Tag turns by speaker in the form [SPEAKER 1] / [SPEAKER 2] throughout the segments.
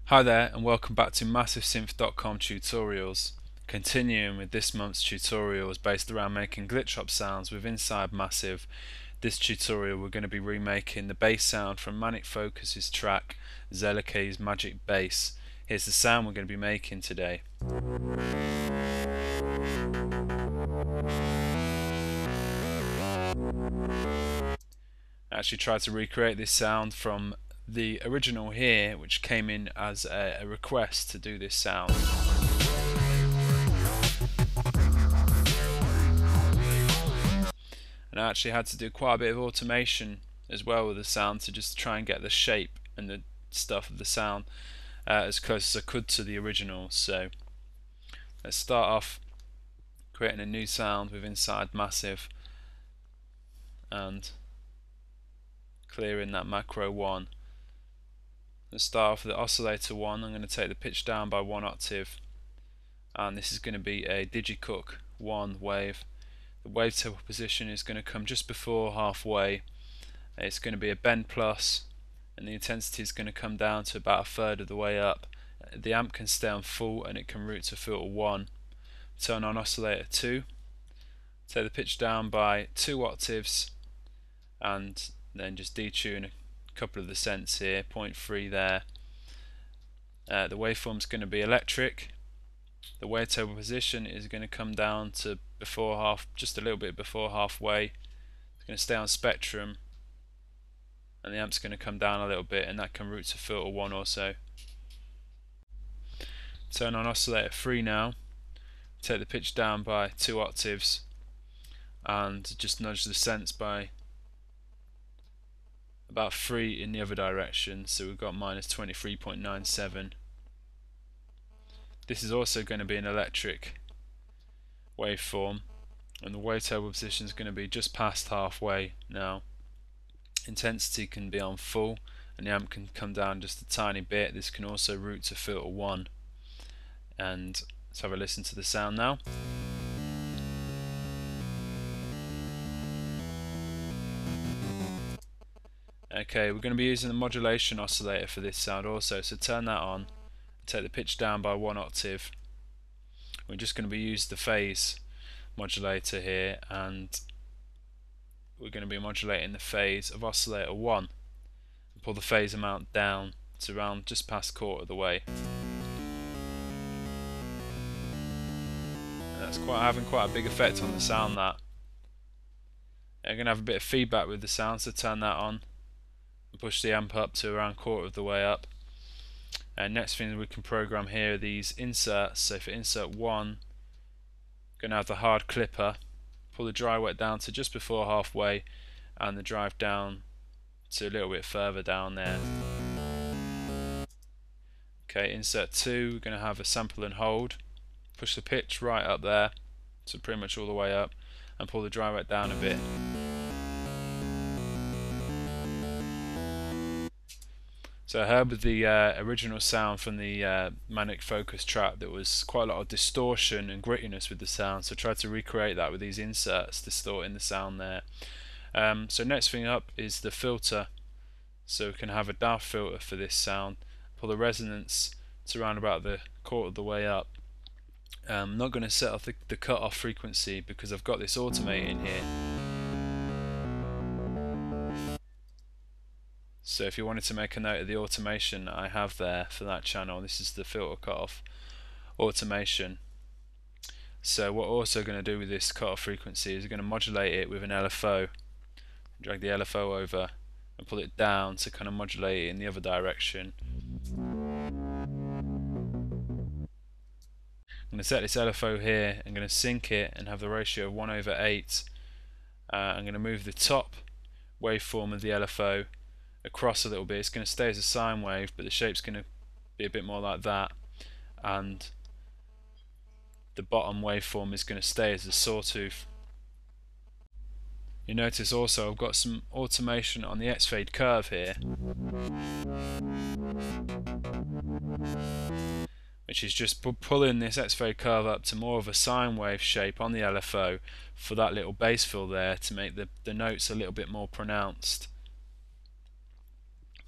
[SPEAKER 1] Hi there and welcome back to MassiveSynth.com tutorials. Continuing with this month's tutorials based around making glitch hop sounds with inside Massive. This tutorial we're going to be remaking the bass sound from Manic Focus's track Zeleke's Magic Bass. Here's the sound we're going to be making today. I actually tried to recreate this sound from the original here, which came in as a request to do this sound. And I actually had to do quite a bit of automation as well with the sound to just try and get the shape and the stuff of the sound as close as I could to the original. So let's start off creating a new sound with inside Massive and clearing that macro 1. Let's start off with the oscillator 1. I'm going to take the pitch down by 1 octave, and this is going to be a digicook 1 wave. The wavetable position is going to come just before halfway. It's going to be a bend plus, and the intensity is going to come down to about a third of the way up. The amp can stay on full and it can route to filter 1. Turn on oscillator 2. Take the pitch down by 2 octaves and then just detune a couple of the cents here, 0.3 there. The waveform is going to be electric. The wavetable position is going to come down to just a little bit before halfway. It's going to stay on spectrum, and the amp's going to come down a little bit, and that can route to filter 1 also. Turn on oscillator 3 now. Take the pitch down by 2 octaves and just nudge the cents by about 3 in the other direction, so we've got minus 23.97. This is also going to be an electric waveform, and the wavetable position is going to be just past halfway now. Intensity can be on full and the amp can come down just a tiny bit. This can also route to filter 1. And let's have a listen to the sound now. Okay, we're going to be using the modulation oscillator for this sound also, so turn that on, take the pitch down by 1 octave. We're just going to be using the phase modulator here, and we're going to be modulating the phase of oscillator 1. Pull the phase amount down to around just past quarter of the way. And that's having quite a big effect on the sound. That I'm going to have a bit of feedback with the sound, so turn that on and push the amp up to around quarter of the way up. And next thing we can program here are these inserts. So for insert 1, going to have the hard clipper, pull the dry wet down to just before halfway, and the drive down to a little bit further down there. Okay, insert 2, we're going to have a sample and hold, push the pitch right up there, so pretty much all the way up, and pull the dry wet down a bit. So I heard with the original sound from the Manic Focus track there was quite a lot of distortion and grittiness with the sound, so I tried to recreate that with these inserts, distorting the sound there. So next thing up is the filter. So we can have a DAW filter for this sound, pull the resonance to around about the quarter of the way up. I'm not going to set off the cutoff frequency because I've got this automating here. So if you wanted to make a note of the automation I have there for that channel, this is the filter cutoff automation. So what we're also going to do with this cutoff frequency is we're going to modulate it with an LFO. Drag the LFO over and pull it down to kind of modulate it in the other direction. I'm going to set this LFO here. I'm going to sync it and have the ratio of 1/8. I'm going to move the top waveform of the LFO across a little bit. It's going to stay as a sine wave, but the shape's going to be a bit more like that, and the bottom waveform is going to stay as a sawtooth. You notice also I've got some automation on the X-fade curve here, which is just pulling this X-fade curve up to more of a sine wave shape on the LFO for that little bass fill there to make the notes a little bit more pronounced.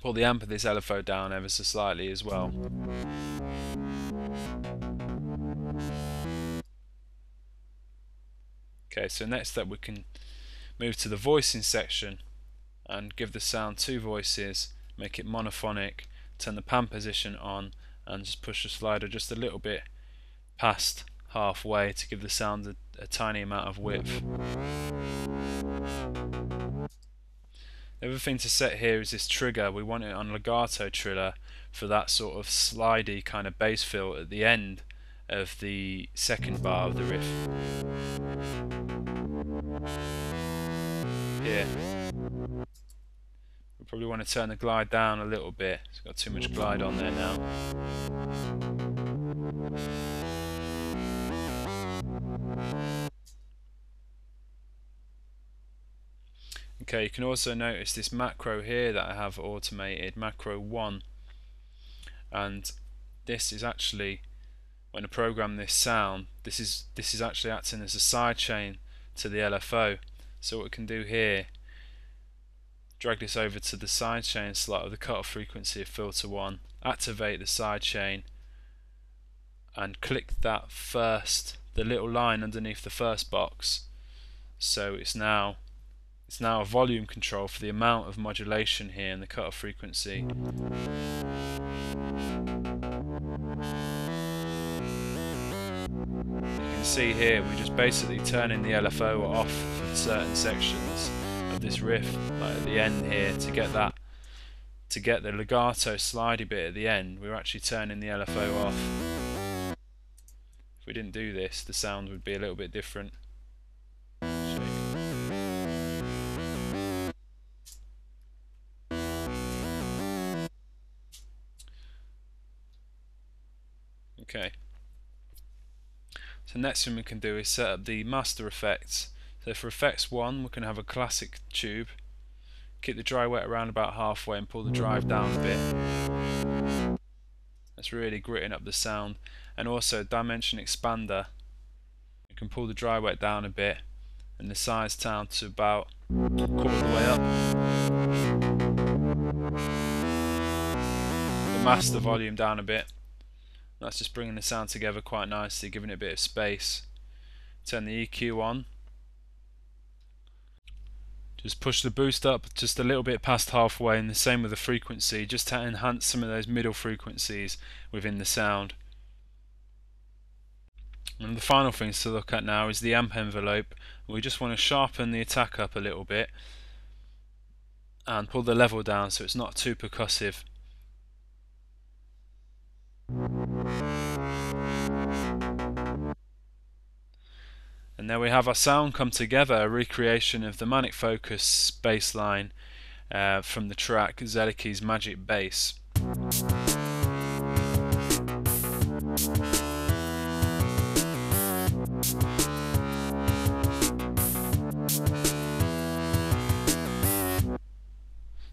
[SPEAKER 1] pull the amp of this LFO down ever so slightly as well. Okay, so next up we can move to the voicing section and give the sound 2 voices, make it monophonic, turn the pan position on, and just push the slider just a little bit past halfway to give the sound a tiny amount of width. The other thing to set here is this trigger. We want it on legato triller for that sort of slidey kind of bass fill at the end of the second bar of the riff. Here. We probably want to turn the glide down a little bit. It's got too much glide on there now. Okay, you can also notice this macro here that I have automated, macro 1, and this is actually, when I program this sound, this is actually acting as a sidechain to the LFO. So what we can do here, drag this over to the sidechain slot of the cutoff frequency of filter 1, activate the sidechain, and click that first, the little line underneath the first box. So it's now a volume control for the amount of modulation here in the cutoff frequency. You can see here we're just basically turning the LFO off for certain sections of this riff, like at the end here, to get the legato slidey bit at the end. We're actually turning the LFO off. If we didn't do this, the sound would be a little bit different. Okay. So next thing we can do is set up the master effects. So for effects 1, we can have a classic tube. Keep the dry wet around about halfway and pull the drive down a bit. That's really gritting up the sound. And also dimension expander. You can pull the dry wet down a bit and the size down to about a quarter of the way up. The master volume down a bit. That's just bringing the sound together quite nicely, giving it a bit of space. Turn the EQ on. Just push the boost up just a little bit past halfway, and the same with the frequency, just to enhance some of those middle frequencies within the sound. And the final things to look at now is the amp envelope. We just want to sharpen the attack up a little bit and pull the level down so it's not too percussive. And there we have our sound come together, a recreation of the Manic Focus bass line from the track Zeleke's Magic Bass.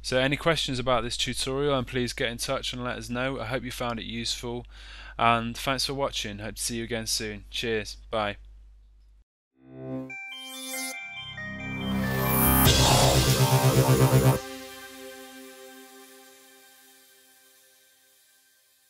[SPEAKER 1] So any questions about this tutorial, and please get in touch and let us know. I hope you found it useful, and thanks for watching. Hope to see you again soon. Cheers, bye.
[SPEAKER 2] La la la la la